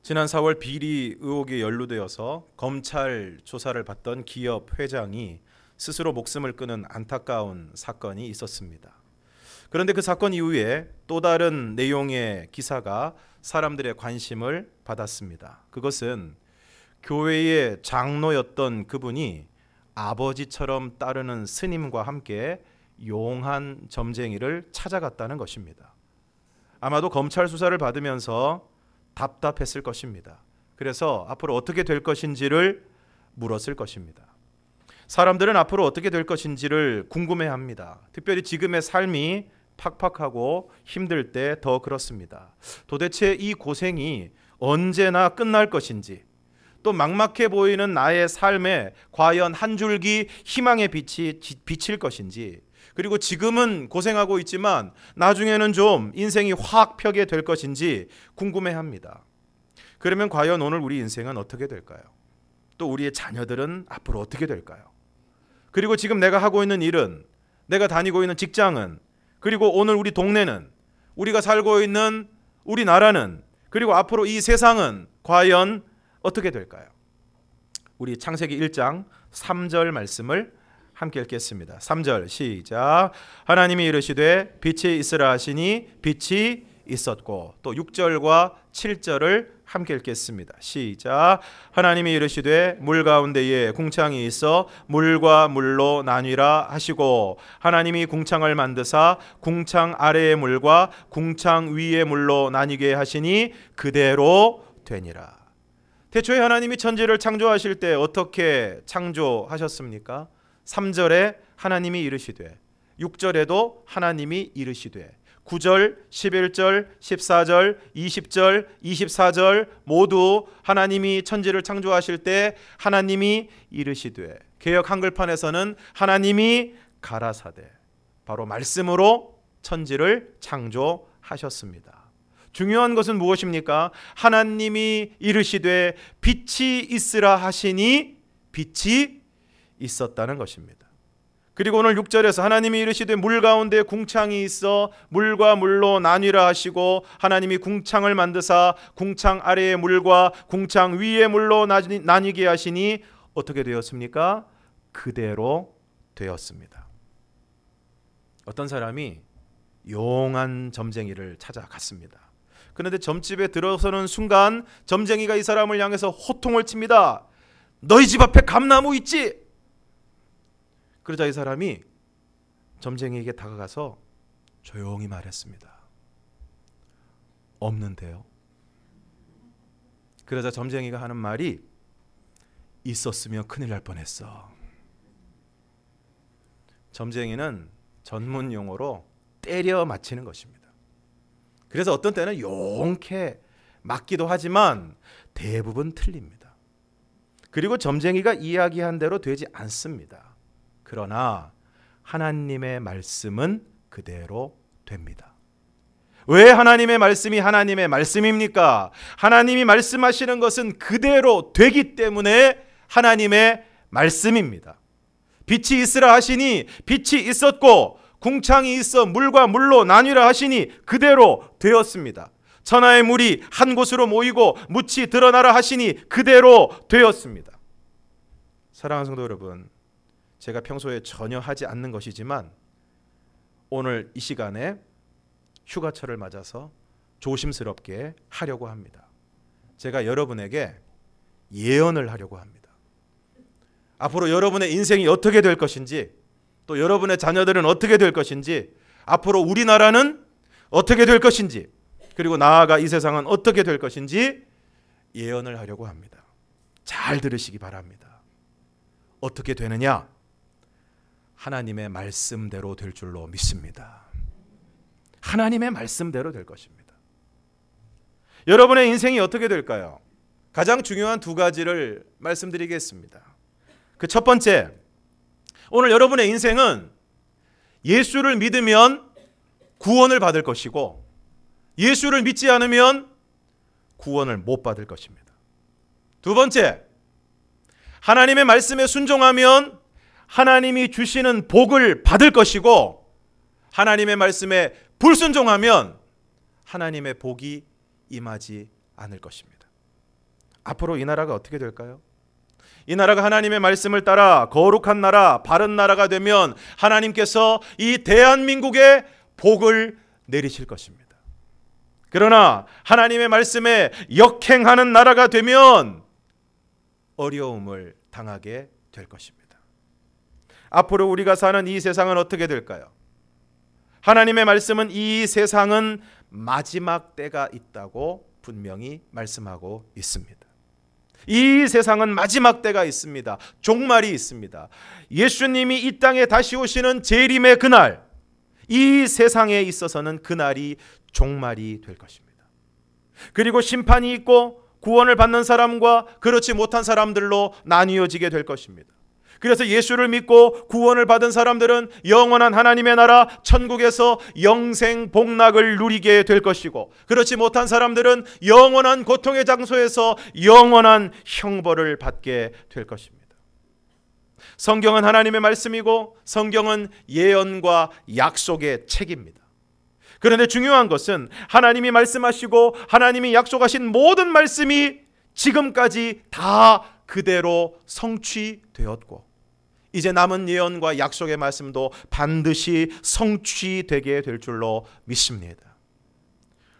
지난 4월 비리 의혹에 연루되어서 검찰 조사를 받던 기업 회장이 스스로 목숨을 끊은 안타까운 사건이 있었습니다. 그런데 그 사건 이후에 또 다른 내용의 기사가 사람들의 관심을 받았습니다. 그것은 교회의 장로였던 그분이 아버지처럼 따르는 스님과 함께 용한 점쟁이를 찾아갔다는 것입니다. 아마도 검찰 수사를 받으면서 답답했을 것입니다. 그래서 앞으로 어떻게 될 것인지를 물었을 것입니다. 사람들은 앞으로 어떻게 될 것인지를 궁금해합니다. 특별히 지금의 삶이 팍팍하고 힘들 때 더 그렇습니다. 도대체 이 고생이 언제나 끝날 것인지, 또 막막해 보이는 나의 삶에 과연 한 줄기 희망의 빛이 비칠 것인지, 그리고 지금은 고생하고 있지만 나중에는 좀 인생이 확 펴게 될 것인지 궁금해합니다. 그러면 과연 오늘 우리 인생은 어떻게 될까요? 또 우리의 자녀들은 앞으로 어떻게 될까요? 그리고 지금 내가 하고 있는 일은, 내가 다니고 있는 직장은, 그리고 오늘 우리 동네는, 우리가 살고 있는 우리나라는, 그리고 앞으로 이 세상은 과연 어떻게 될까요? 우리 창세기 1장 3절 말씀을 함께 읽겠습니다. 3절 시작. 하나님이 이르시되 빛이 있으라 하시니 빛이 있었고, 또 6절과 7절을 함께 읽겠습니다. 시작. 하나님이 이르시되 물 가운데에 궁창이 있어 물과 물로 나뉘라 하시고, 하나님이 궁창을 만드사 궁창 아래의 물과 궁창 위의 물로 나뉘게 하시니 그대로 되니라. 태초에 하나님이 천지를 창조하실 때 어떻게 창조하셨습니까? 3절에 하나님이 이르시되, 6절에도 하나님이 이르시되, 9절, 11절, 14절, 20절, 24절 모두 하나님이 천지를 창조하실 때 하나님이 이르시되, 개역 한글판에서는 하나님이 가라사대, 바로 말씀으로 천지를 창조하셨습니다. 중요한 것은 무엇입니까? 하나님이 이르시되 빛이 있으라 하시니 빛이 있었다는 것입니다. 그리고 오늘 6절에서 하나님이 이르시되 물 가운데 궁창이 있어 물과 물로 나뉘라 하시고, 하나님이 궁창을 만드사 궁창 아래의 물과 궁창 위의 물로 나뉘게 하시니 어떻게 되었습니까? 그대로 되었습니다. 어떤 사람이 용한 점쟁이를 찾아갔습니다. 그런데 점집에 들어서는 순간 점쟁이가 이 사람을 향해서 호통을 칩니다. 너희 집 앞에 감나무 있지? 그러자 이 사람이 점쟁이에게 다가가서 조용히 말했습니다. 없는데요. 그러자 점쟁이가 하는 말이, 있었으면 큰일 날 뻔했어. 점쟁이는 전문 용어로 때려 맞히는 것입니다. 그래서 어떤 때는 용케 맞기도 하지만 대부분 틀립니다. 그리고 점쟁이가 이야기한 대로 되지 않습니다. 그러나 하나님의 말씀은 그대로 됩니다. 왜 하나님의 말씀이 하나님의 말씀입니까? 하나님이 말씀하시는 것은 그대로 되기 때문에 하나님의 말씀입니다. 빛이 있으라 하시니 빛이 있었고, 궁창이 있어 물과 물로 나뉘라 하시니 그대로 되었습니다. 천하의 물이 한 곳으로 모이고 묻이 드러나라 하시니 그대로 되었습니다. 사랑하는 성도 여러분, 제가 평소에 전혀 하지 않는 것이지만 오늘 이 시간에 휴가철을 맞아서 조심스럽게 하려고 합니다. 제가 여러분에게 예언을 하려고 합니다. 앞으로 여러분의 인생이 어떻게 될 것인지, 또 여러분의 자녀들은 어떻게 될 것인지, 앞으로 우리나라는 어떻게 될 것인지, 그리고 나아가 이 세상은 어떻게 될 것인지 예언을 하려고 합니다. 잘 들으시기 바랍니다. 어떻게 되느냐? 하나님의 말씀대로 될 줄로 믿습니다. 하나님의 말씀대로 될 것입니다. 여러분의 인생이 어떻게 될까요? 가장 중요한 두 가지를 말씀드리겠습니다. 그 첫 번째, 오늘 여러분의 인생은 예수를 믿으면 구원을 받을 것이고, 예수를 믿지 않으면 구원을 못 받을 것입니다. 두 번째, 하나님의 말씀에 순종하면 하나님이 주시는 복을 받을 것이고, 하나님의 말씀에 불순종하면 하나님의 복이 임하지 않을 것입니다. 앞으로 이 나라가 어떻게 될까요? 이 나라가 하나님의 말씀을 따라 거룩한 나라, 바른 나라가 되면 하나님께서 이 대한민국에 복을 내리실 것입니다. 그러나 하나님의 말씀에 역행하는 나라가 되면 어려움을 당하게 될 것입니다. 앞으로 우리가 사는 이 세상은 어떻게 될까요? 하나님의 말씀은 이 세상은 마지막 때가 있다고 분명히 말씀하고 있습니다. 이 세상은 마지막 때가 있습니다. 종말이 있습니다. 예수님이 이 땅에 다시 오시는 재림의 그날, 이 세상에 있어서는 그날이 종말이 될 것입니다. 그리고 심판이 있고 구원을 받는 사람과 그렇지 못한 사람들로 나뉘어지게 될 것입니다. 그래서 예수를 믿고 구원을 받은 사람들은 영원한 하나님의 나라 천국에서 영생 복락을 누리게 될 것이고, 그렇지 못한 사람들은 영원한 고통의 장소에서 영원한 형벌을 받게 될 것입니다. 성경은 하나님의 말씀이고 성경은 예언과 약속의 책입니다. 그런데 중요한 것은 하나님이 말씀하시고 하나님이 약속하신 모든 말씀이 지금까지 다 그대로 성취되었고, 이제 남은 예언과 약속의 말씀도 반드시 성취되게 될 줄로 믿습니다.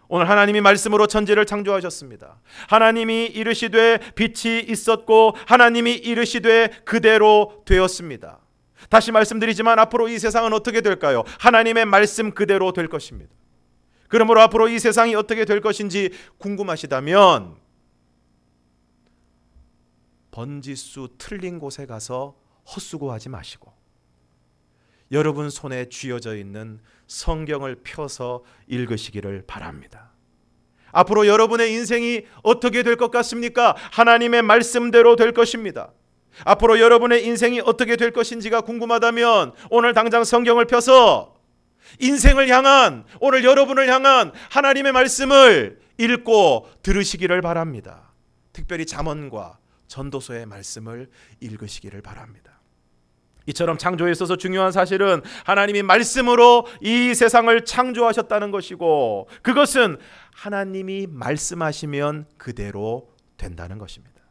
오늘 하나님이 말씀으로 천지를 창조하셨습니다. 하나님이 이르시되 빛이 있었고 하나님이 이르시되 그대로 되었습니다. 다시 말씀드리지만 앞으로 이 세상은 어떻게 될까요? 하나님의 말씀 그대로 될 것입니다. 그러므로 앞으로 이 세상이 어떻게 될 것인지 궁금하시다면 번지수 틀린 곳에 가서 헛수고하지 마시고 여러분 손에 쥐어져 있는 성경을 펴서 읽으시기를 바랍니다. 앞으로 여러분의 인생이 어떻게 될 것 같습니까? 하나님의 말씀대로 될 것입니다. 앞으로 여러분의 인생이 어떻게 될 것인지가 궁금하다면 오늘 당장 성경을 펴서 인생을 향한, 오늘 여러분을 향한 하나님의 말씀을 읽고 들으시기를 바랍니다. 특별히 잠언과 전도서의 말씀을 읽으시기를 바랍니다. 이처럼 창조에 있어서 중요한 사실은 하나님이 말씀으로 이 세상을 창조하셨다는 것이고, 그것은 하나님이 말씀하시면 그대로 된다는 것입니다.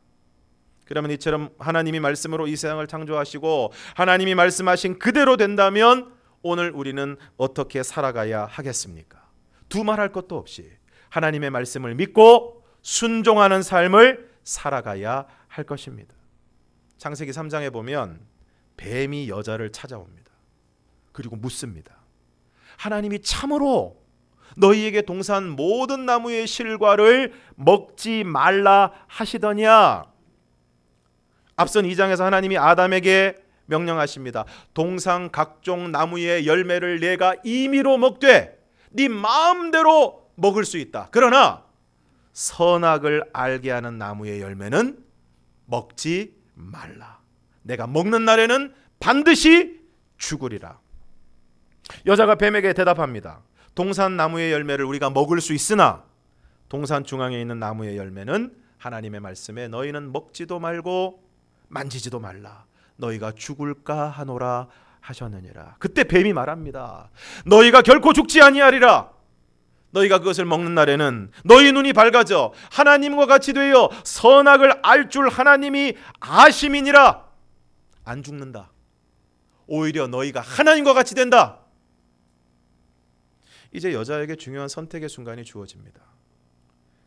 그러면 이처럼 하나님이 말씀으로 이 세상을 창조하시고 하나님이 말씀하신 그대로 된다면 오늘 우리는 어떻게 살아가야 하겠습니까? 두말할 것도 없이 하나님의 말씀을 믿고 순종하는 삶을 살아가야 할 것입니다. 창세기 3장에 보면 뱀이 여자를 찾아옵니다. 그리고 묻습니다. 하나님이 참으로 너희에게 동산 모든 나무의 실과를 먹지 말라 하시더냐? 앞선 2장에서 하나님이 아담에게 명령하십니다. 동산 각종 나무의 열매를 내가 임의로 먹되 네 마음대로 먹을 수 있다. 그러나 선악을 알게 하는 나무의 열매는 먹지 말라. 내가 먹는 날에는 반드시 죽으리라. 여자가 뱀에게 대답합니다. 동산 나무의 열매를 우리가 먹을 수 있으나 동산 중앙에 있는 나무의 열매는 하나님의 말씀에 너희는 먹지도 말고 만지지도 말라. 너희가 죽을까 하노라 하셨느니라. 그때 뱀이 말합니다. 너희가 결코 죽지 아니하리라. 너희가 그것을 먹는 날에는 너희 눈이 밝아져 하나님과 같이 되어 선악을 알 줄 하나님이 아심이니라. 안 죽는다. 오히려 너희가 하나님과 같이 된다. 이제 여자에게 중요한 선택의 순간이 주어집니다.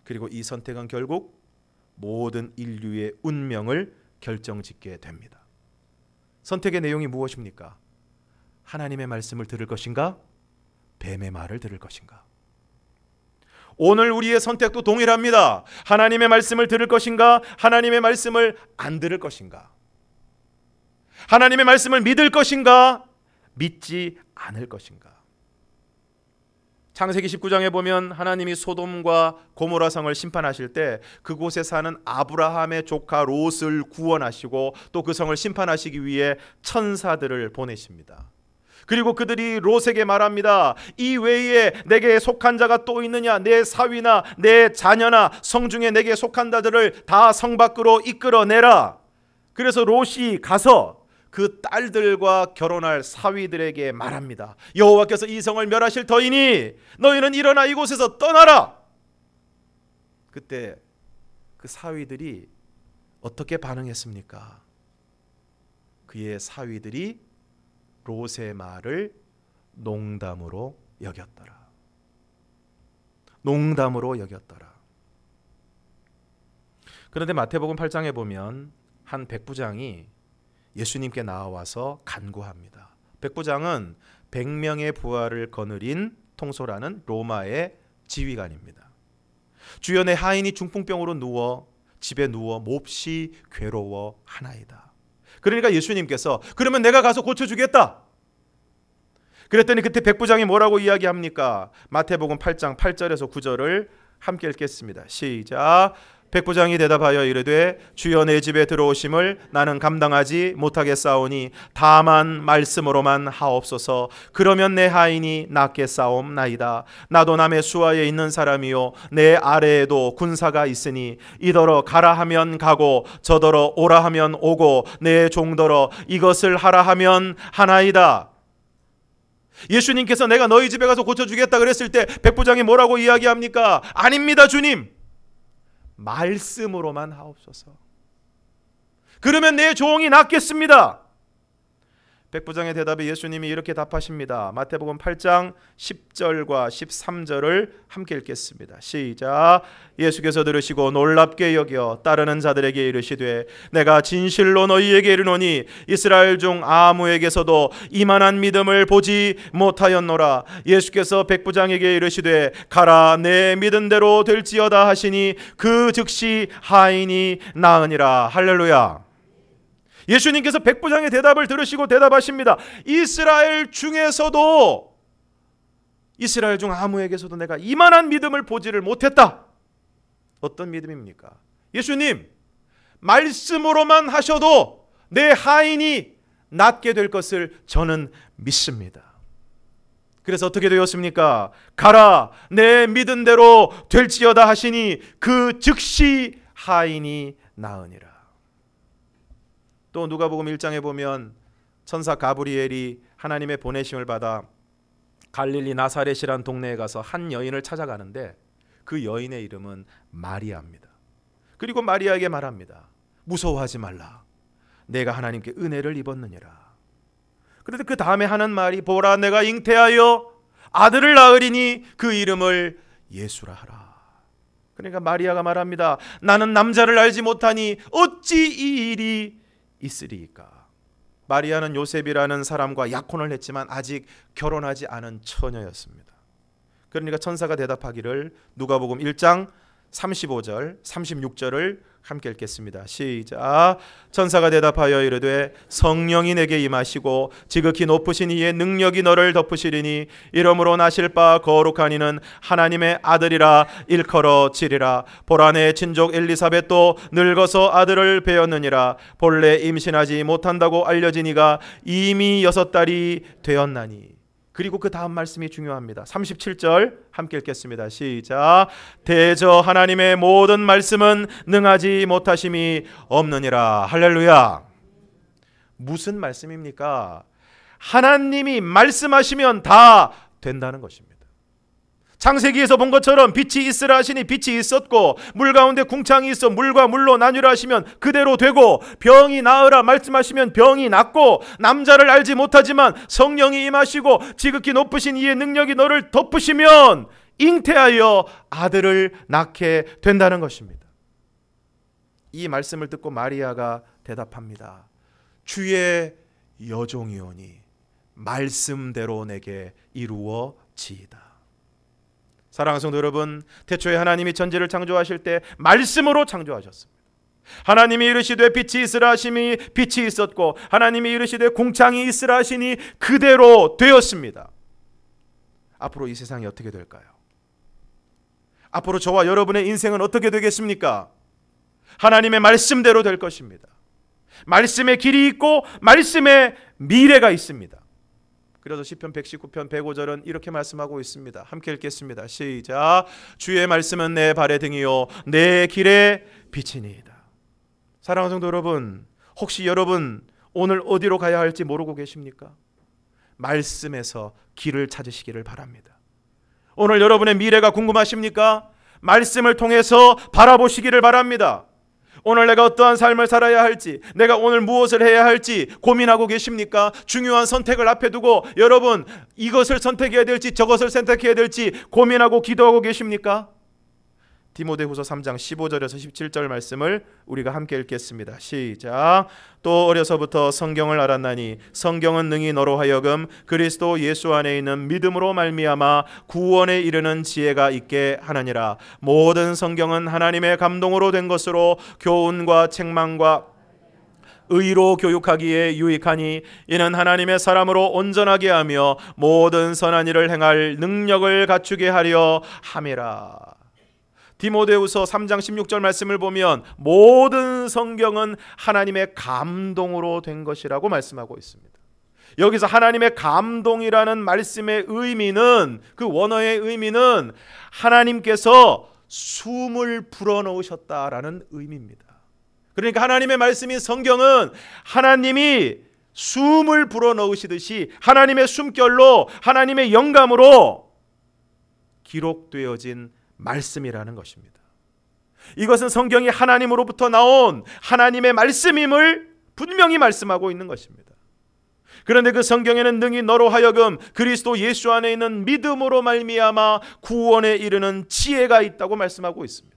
그리고 이 선택은 결국 모든 인류의 운명을 결정짓게 됩니다. 선택의 내용이 무엇입니까? 하나님의 말씀을 들을 것인가? 뱀의 말을 들을 것인가? 오늘 우리의 선택도 동일합니다. 하나님의 말씀을 들을 것인가? 하나님의 말씀을 안 들을 것인가? 하나님의 말씀을 믿을 것인가? 믿지 않을 것인가? 창세기 19장에 보면 하나님이 소돔과 고모라 성을 심판하실 때 그곳에 사는 아브라함의 조카 롯을 구원하시고 또 그 성을 심판하시기 위해 천사들을 보내십니다. 그리고 그들이 롯에게 말합니다. 이 외에 내게 속한 자가 또 있느냐? 내 사위나 내 자녀나 성중에 내게 속한 자들을 다 성 밖으로 이끌어내라. 그래서 롯이 가서 그 딸들과 결혼할 사위들에게 말합니다. 여호와께서 이 성을 멸하실 터이니 너희는 일어나 이곳에서 떠나라. 그때 그 사위들이 어떻게 반응했습니까? 그의 사위들이 롯의 말을 농담으로 여겼더라. 농담으로 여겼더라. 그런데 마태복음 8장에 보면 한 백부장이 예수님께 나와서 간구합니다. 백부장은 100명의 부하를 거느린 통솔하는 로마의 지휘관입니다. 주여, 내 하인이 중풍병으로 집에 누워 몹시 괴로워하나이다. 그러니까 예수님께서 그러면 내가 가서 고쳐주겠다. 그랬더니 그때 백부장이 뭐라고 이야기합니까? 마태복음 8장 8절에서 9절을 함께 읽겠습니다. 시작. 백부장이 대답하여 이르되 주여, 내 집에 들어오심을 나는 감당하지 못하겠사오니 다만 말씀으로만 하옵소서. 그러면 내 하인이 낫게 싸움나이다. 나도 남의 수하에 있는 사람이요 내 아래에도 군사가 있으니 이더러 가라 하면 가고 저더러 오라 하면 오고 내 종더러 이것을 하라 하면 하나이다. 예수님께서 내가 너희 집에 가서 고쳐주겠다 그랬을 때 백부장이 뭐라고 이야기합니까? 아닙니다, 주님. 말씀으로만 하옵소서. 그러면 내 종이 낫겠습니다. 백부장의 대답에 예수님이 이렇게 답하십니다. 마태복음 8장 10절과 13절을 함께 읽겠습니다. 시작. 예수께서 들으시고 놀랍게 여겨 따르는 자들에게 이르시되 내가 진실로 너희에게 이르노니 이스라엘 중 아무에게서도 이만한 믿음을 보지 못하였노라. 예수께서 백부장에게 이르시되 가라, 내 믿은 대로 될지어다 하시니 그 즉시 하인이 나으니라. 할렐루야. 예수님께서 백부장의 대답을 들으시고 대답하십니다. 이스라엘 중 아무에게서도 내가 이만한 믿음을 보지를 못했다. 어떤 믿음입니까? 예수님, 말씀으로만 하셔도 내 하인이 낫게 될 것을 저는 믿습니다. 그래서 어떻게 되었습니까? 가라, 내 믿은 대로 될지어다 하시니 그 즉시 하인이 나으니라. 또 누가복음 1장에 보면 천사 가브리엘이 하나님의 보내심을 받아 갈릴리 나사렛이란 동네에 가서 한 여인을 찾아가는데 그 여인의 이름은 마리아입니다. 그리고 마리아에게 말합니다. 무서워하지 말라. 내가 하나님께 은혜를 입었느니라. 그런데 그 다음에 하는 말이 보라, 내가 잉태하여 아들을 낳으리니 그 이름을 예수라 하라. 그러니까 마리아가 말합니다. 나는 남자를 알지 못하니 어찌 이 일이 있으리이까. 마리아는 요셉이라는 사람과 약혼을 했지만 아직 결혼하지 않은 처녀였습니다. 그러니까 천사가 대답하기를 누가복음 1장 35절 36절을 함께 읽겠습니다. 시작. 천사가 대답하여 이르되 성령이 내게 임하시고 지극히 높으신 이의 능력이 너를 덮으시리니 이러므로 나실 바 거룩한 이는 하나님의 아들이라 일컬어지리라. 보라, 내 친족 엘리사벳도 늙어서 아들을 배었느니라. 본래 임신하지 못한다고 알려진 이가 이미 6달이 되었나니. 그리고 그 다음 말씀이 중요합니다. 37절 함께 읽겠습니다. 시작. 대저 하나님의 모든 말씀은 능하지 못하심이 없느니라. 할렐루야. 무슨 말씀입니까? 하나님이 말씀하시면 다 된다는 것입니다. 창세기에서 본 것처럼 빛이 있으라 하시니 빛이 있었고 물 가운데 궁창이 있어 물과 물로 나뉘라 하시면 그대로 되고 병이 나으라 말씀하시면 병이 낫고 남자를 알지 못하지만 성령이 임하시고 지극히 높으신 이의 능력이 너를 덮으시면 잉태하여 아들을 낳게 된다는 것입니다. 이 말씀을 듣고 마리아가 대답합니다. 주의 여종이오니 말씀대로 내게 이루어지이다. 사랑하는 성도 여러분, 태초에 하나님이 천지를 창조하실 때 말씀으로 창조하셨습니다. 하나님이 이르시되 빛이 있으라 하시니 빛이 있었고 하나님이 이르시되 궁창이 있으라 하시니 그대로 되었습니다. 앞으로 이 세상이 어떻게 될까요? 앞으로 저와 여러분의 인생은 어떻게 되겠습니까? 하나님의 말씀대로 될 것입니다. 말씀의 길이 있고 말씀의 미래가 있습니다. 그래서 시편 119편 105절은 이렇게 말씀하고 있습니다. 함께 읽겠습니다. 시작. 주의 말씀은 내 발의 등이요 내 길의 빛이니이다. 사랑하는 성도 여러분, 혹시 여러분 오늘 어디로 가야 할지 모르고 계십니까? 말씀에서 길을 찾으시기를 바랍니다. 오늘 여러분의 미래가 궁금하십니까? 말씀을 통해서 바라보시기를 바랍니다. 오늘 내가 어떠한 삶을 살아야 할지, 내가 오늘 무엇을 해야 할지 고민하고 계십니까? 중요한 선택을 앞에 두고 여러분 이것을 선택해야 될지 저것을 선택해야 될지 고민하고 기도하고 계십니까? 디모데후서 3장 15절에서 17절 말씀을 우리가 함께 읽겠습니다. 시작. 또 어려서부터 성경을 알았나니 성경은 능히 너로 하여금 그리스도 예수 안에 있는 믿음으로 말미암아 구원에 이르는 지혜가 있게 하느니라. 모든 성경은 하나님의 감동으로 된 것으로 교훈과 책망과 의로 교육하기에 유익하니 이는 하나님의 사람으로 온전하게 하며 모든 선한 일을 행할 능력을 갖추게 하려 함이라. 디모데후서 3장 16절 말씀을 보면 모든 성경은 하나님의 감동으로 된 것이라고 말씀하고 있습니다. 여기서 하나님의 감동이라는 말씀의 의미는, 그 원어의 의미는 하나님께서 숨을 불어넣으셨다라는 의미입니다. 그러니까 하나님의 말씀인 성경은 하나님이 숨을 불어넣으시듯이 하나님의 숨결로, 하나님의 영감으로 기록되어진 말씀이라는 것입니다. 이것은 성경이 하나님으로부터 나온 하나님의 말씀임을 분명히 말씀하고 있는 것입니다. 그런데 그 성경에는 능히 너로 하여금 그리스도 예수 안에 있는 믿음으로 말미암아 구원에 이르는 지혜가 있다고 말씀하고 있습니다.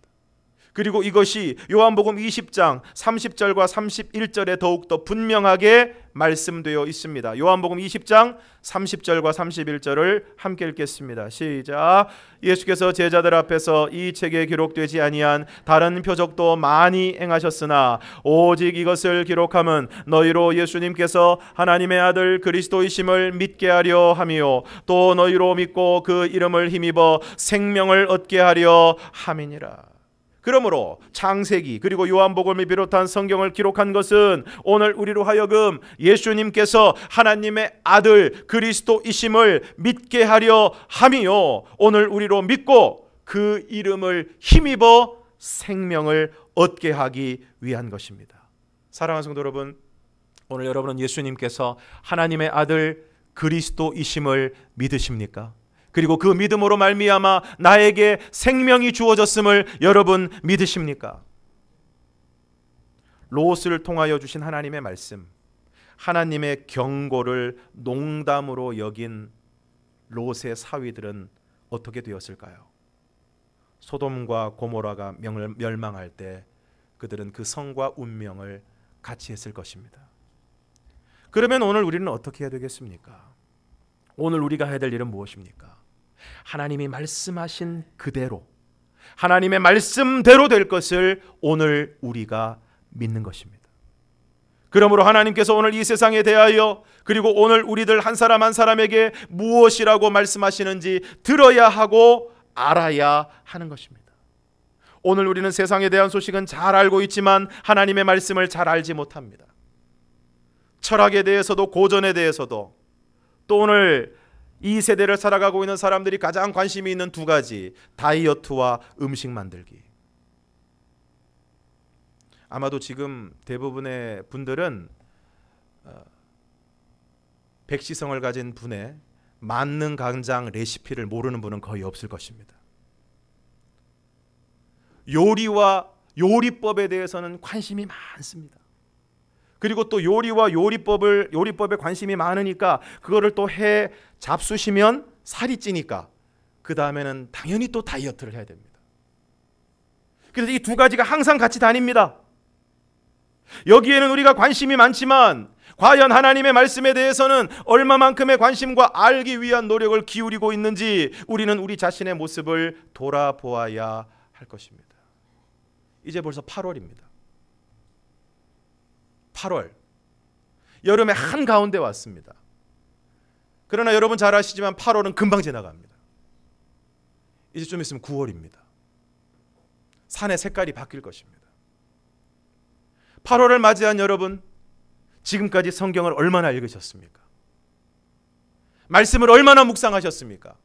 그리고 이것이 요한복음 20장 30절과 31절에 더욱더 분명하게 말씀되어 있습니다. 요한복음 20장 30절과 31절을 함께 읽겠습니다. 시작. 예수께서 제자들 앞에서 이 책에 기록되지 아니한 다른 표적도 많이 행하셨으나 오직 이것을 기록함은 너희로 예수님께서 하나님의 아들 그리스도이심을 믿게 하려 함이요 또 너희로 믿고 그 이름을 힘입어 생명을 얻게 하려 함이니라. 그러므로 창세기 그리고 요한복음을 비롯한 성경을 기록한 것은 오늘 우리로 하여금 예수님께서 하나님의 아들 그리스도이심을 믿게 하려 함이요 오늘 우리로 믿고 그 이름을 힘입어 생명을 얻게 하기 위한 것입니다. 사랑하는 성도 여러분, 오늘 여러분은 예수님께서 하나님의 아들 그리스도이심을 믿으십니까? 그리고 그 믿음으로 말미암아 나에게 생명이 주어졌음을 여러분 믿으십니까? 롯을 통하여 주신 하나님의 말씀, 하나님의 경고를 농담으로 여긴 롯의 사위들은 어떻게 되었을까요? 소돔과 고모라가 멸망할 때 그들은 그 성과 운명을 같이 했을 것입니다. 그러면 오늘 우리는 어떻게 해야 되겠습니까? 오늘 우리가 해야 될 일은 무엇입니까? 하나님이 말씀하신 그대로, 하나님의 말씀대로 될 것을 오늘 우리가 믿는 것입니다. 그러므로 하나님께서 오늘 이 세상에 대하여 그리고 오늘 우리들 한 사람 한 사람에게 무엇이라고 말씀하시는지 들어야 하고 알아야 하는 것입니다. 오늘 우리는 세상에 대한 소식은 잘 알고 있지만 하나님의 말씀을 잘 알지 못합니다. 철학에 대해서도 고전에 대해서도 또 오늘 이 세대를 살아가고 있는 사람들이 가장 관심이 있는 두 가지, 다이어트와 음식 만들기. 아마도 지금 대부분의 분들은 백시성을 가진 분의 만능 간장 레시피를 모르는 분은 거의 없을 것입니다. 요리와 요리법에 대해서는 관심이 많습니다. 그리고 또 요리와 요리법에 관심이 많으니까 그거를 또 해 잡수시면 살이 찌니까 그 다음에는 당연히 또 다이어트를 해야 됩니다. 그래서 이 두 가지가 항상 같이 다닙니다. 여기에는 우리가 관심이 많지만 과연 하나님의 말씀에 대해서는 얼마만큼의 관심과 알기 위한 노력을 기울이고 있는지 우리는 우리 자신의 모습을 돌아보아야 할 것입니다. 이제 벌써 8월입니다. 8월, 여름의 한가운데 왔습니다. 그러나 여러분 잘 아시지만 8월은 금방 지나갑니다. 이제 좀 있으면 9월입니다. 산의 색깔이 바뀔 것입니다. 8월을 맞이한 여러분, 지금까지 성경을 얼마나 읽으셨습니까? 말씀을 얼마나 묵상하셨습니까?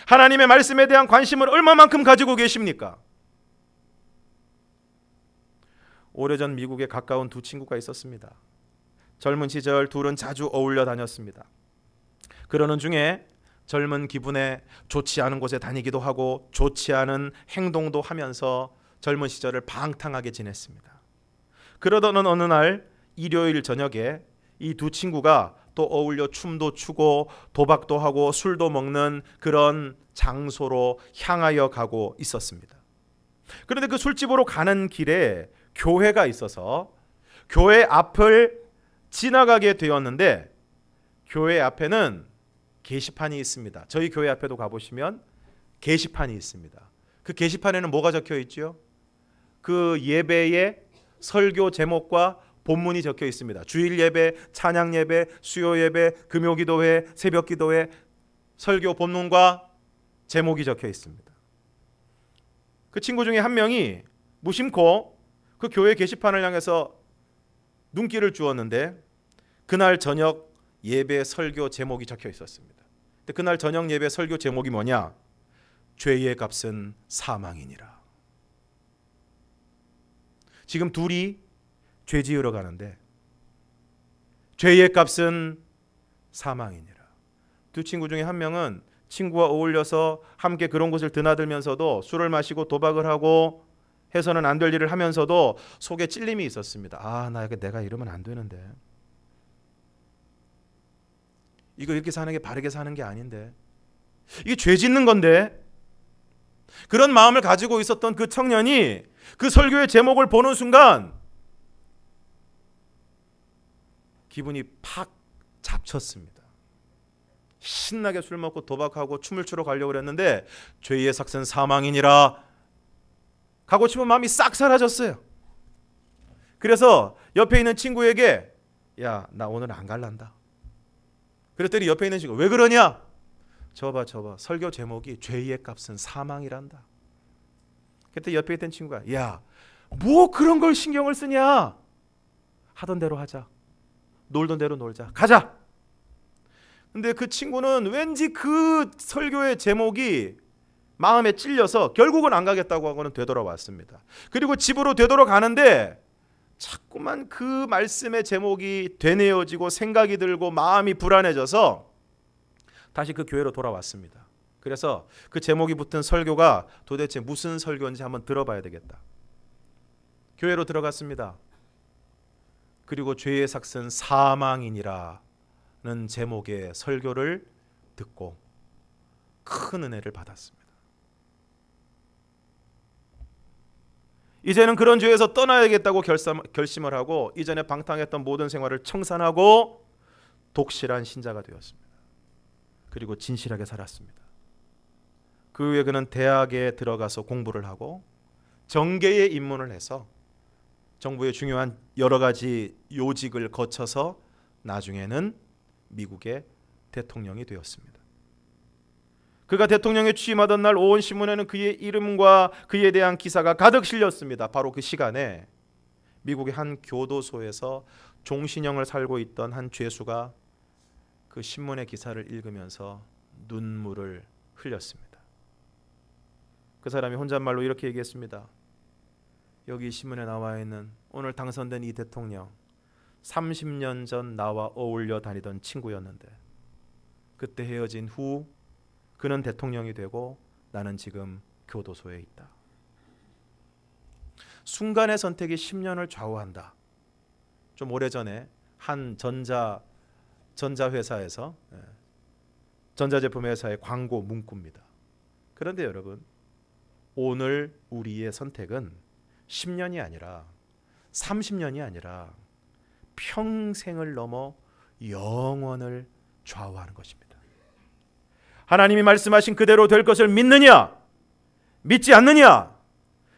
하나님의 말씀에 대한 관심을 얼마만큼 가지고 계십니까? 오래전 미국에 가까운 두 친구가 있었습니다. 젊은 시절 둘은 자주 어울려 다녔습니다. 그러는 중에 젊은 기분에 좋지 않은 곳에 다니기도 하고 좋지 않은 행동도 하면서 젊은 시절을 방탕하게 지냈습니다. 그러던 어느 날 일요일 저녁에 이 두 친구가 또 어울려 춤도 추고 도박도 하고 술도 먹는 그런 장소로 향하여 가고 있었습니다. 그런데 그 술집으로 가는 길에 교회가 있어서 교회 앞을 지나가게 되었는데, 교회 앞에는 게시판이 있습니다. 저희 교회 앞에도 가보시면 게시판이 있습니다. 그 게시판에는 뭐가 적혀 있죠? 그 예배의 설교 제목과 본문이 적혀 있습니다. 주일 예배, 찬양 예배, 수요 예배, 금요 기도회, 새벽 기도회, 설교 본문과 제목이 적혀 있습니다. 그 친구 중에 한 명이 무심코 그 교회 게시판을 향해서 눈길을 주었는데, 그날 저녁 예배 설교 제목이 적혀 있었습니다. 근데 그날 저녁 예배 설교 제목이 뭐냐? 죄의 값은 사망이니라. 지금 둘이 죄 지으러 가는데 죄의 값은 사망이니라. 두 친구 중에 한 명은 친구와 어울려서 함께 그런 곳을 드나들면서도 술을 마시고 도박을 하고 해서는 안 될 일을 하면서도 속에 찔림이 있었습니다. 내가 이러면 안 되는데, 이거 이렇게 사는 게 바르게 사는 게 아닌데, 이게 죄 짓는 건데. 그런 마음을 가지고 있었던 그 청년이 그 설교의 제목을 보는 순간 기분이 팍 잡쳤습니다. 신나게 술 먹고 도박하고 춤을 추러 가려고 그랬는데 죄의 삭은 사망이니라 가고 싶은 마음이 싹 사라졌어요. 그래서 옆에 있는 친구에게 야, 나 오늘 안 갈란다. 그랬더니 옆에 있는 친구가 왜 그러냐? 저봐 설교 제목이 죄의 값은 사망이란다. 그때 옆에 있던 친구가 야, 뭐 그런 걸 신경을 쓰냐? 하던 대로 하자. 놀던 대로 놀자. 가자. 근데 그 친구는 왠지 그 설교의 제목이 마음에 찔려서 결국은 안 가겠다고 하고는 되돌아왔습니다. 그리고 집으로 되돌아가는데 자꾸만 그 말씀의 제목이 되뇌어지고 생각이 들고 마음이 불안해져서 다시 그 교회로 돌아왔습니다. 그래서 그 제목이 붙은 설교가 도대체 무슨 설교인지 한번 들어봐야 되겠다. 교회로 들어갔습니다. 그리고 죄의 삭은 사망이니라는 제목의 설교를 듣고 큰 은혜를 받았습니다. 이제는 그런 죄에서 떠나야겠다고 결심을 하고 이전에 방탕했던 모든 생활을 청산하고 독실한 신자가 되었습니다. 그리고 진실하게 살았습니다. 그 후에 그는 대학에 들어가서 공부를 하고 정계에 입문을 해서 정부의 중요한 여러 가지 요직을 거쳐서 나중에는 미국의 대통령이 되었습니다. 그가 대통령에 취임하던 날 온 신문에는 그의 이름과 그에 대한 기사가 가득 실렸습니다. 바로 그 시간에 미국의 한 교도소에서 종신형을 살고 있던 한 죄수가 그 신문의 기사를 읽으면서 눈물을 흘렸습니다. 그 사람이 혼잣말로 이렇게 얘기했습니다. 여기 신문에 나와 있는 오늘 당선된 이 대통령 30년 전 나와 어울려 다니던 친구였는데 그때 헤어진 후 그는 대통령이 되고 나는 지금 교도소에 있다. 순간의 선택이 10년을 좌우한다. 좀 오래전에 한 전자회사에서 전자제품 회사의 광고 문구입니다. 그런데 여러분, 오늘 우리의 선택은 10년이 아니라 30년이 아니라 평생을 넘어 영원을 좌우하는 것입니다. 하나님이 말씀하신 그대로 될 것을 믿느냐, 믿지 않느냐,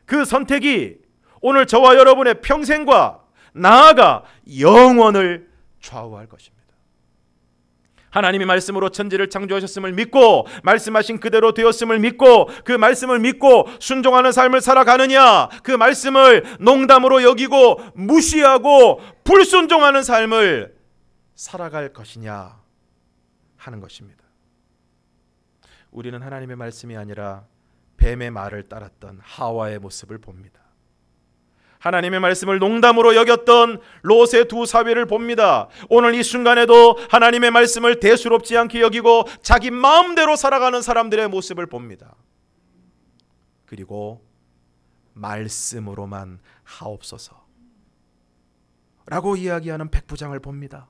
그 선택이 오늘 저와 여러분의 평생과 나아가 영원을 좌우할 것입니다. 하나님이 말씀으로 천지를 창조하셨음을 믿고 말씀하신 그대로 되었음을 믿고 그 말씀을 믿고 순종하는 삶을 살아가느냐, 그 말씀을 농담으로 여기고 무시하고 불순종하는 삶을 살아갈 것이냐 하는 것입니다. 우리는 하나님의 말씀이 아니라 뱀의 말을 따랐던 하와의 모습을 봅니다. 하나님의 말씀을 농담으로 여겼던 롯의 두 사위를 봅니다. 오늘 이 순간에도 하나님의 말씀을 대수롭지 않게 여기고 자기 마음대로 살아가는 사람들의 모습을 봅니다. 그리고 말씀으로만 하옵소서 라고 이야기하는 백부장을 봅니다.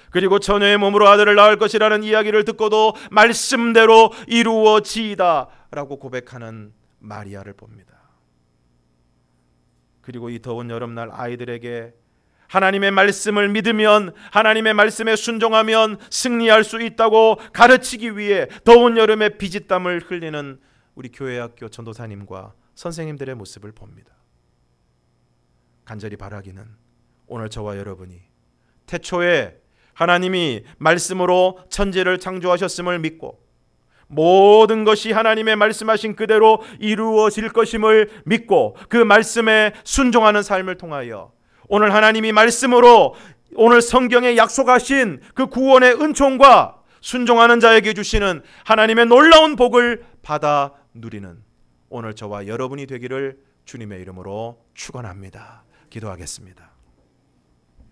그리고 처녀의 몸으로 아들을 낳을 것이라는 이야기를 듣고도 말씀대로 이루어지이다 라고 고백하는 마리아를 봅니다. 그리고 이 더운 여름날 아이들에게 하나님의 말씀을 믿으면, 하나님의 말씀에 순종하면 승리할 수 있다고 가르치기 위해 더운 여름에 비짓땀을 흘리는 우리 교회학교 전도사님과 선생님들의 모습을 봅니다. 간절히 바라기는 오늘 저와 여러분이 태초에 하나님이 말씀으로 천지를 창조하셨음을 믿고 모든 것이 하나님의 말씀하신 그대로 이루어질 것임을 믿고 그 말씀에 순종하는 삶을 통하여 오늘 하나님이 말씀으로 오늘 성경에 약속하신 그 구원의 은총과 순종하는 자에게 주시는 하나님의 놀라운 복을 받아 누리는 오늘 저와 여러분이 되기를 주님의 이름으로 축원합니다. 기도하겠습니다.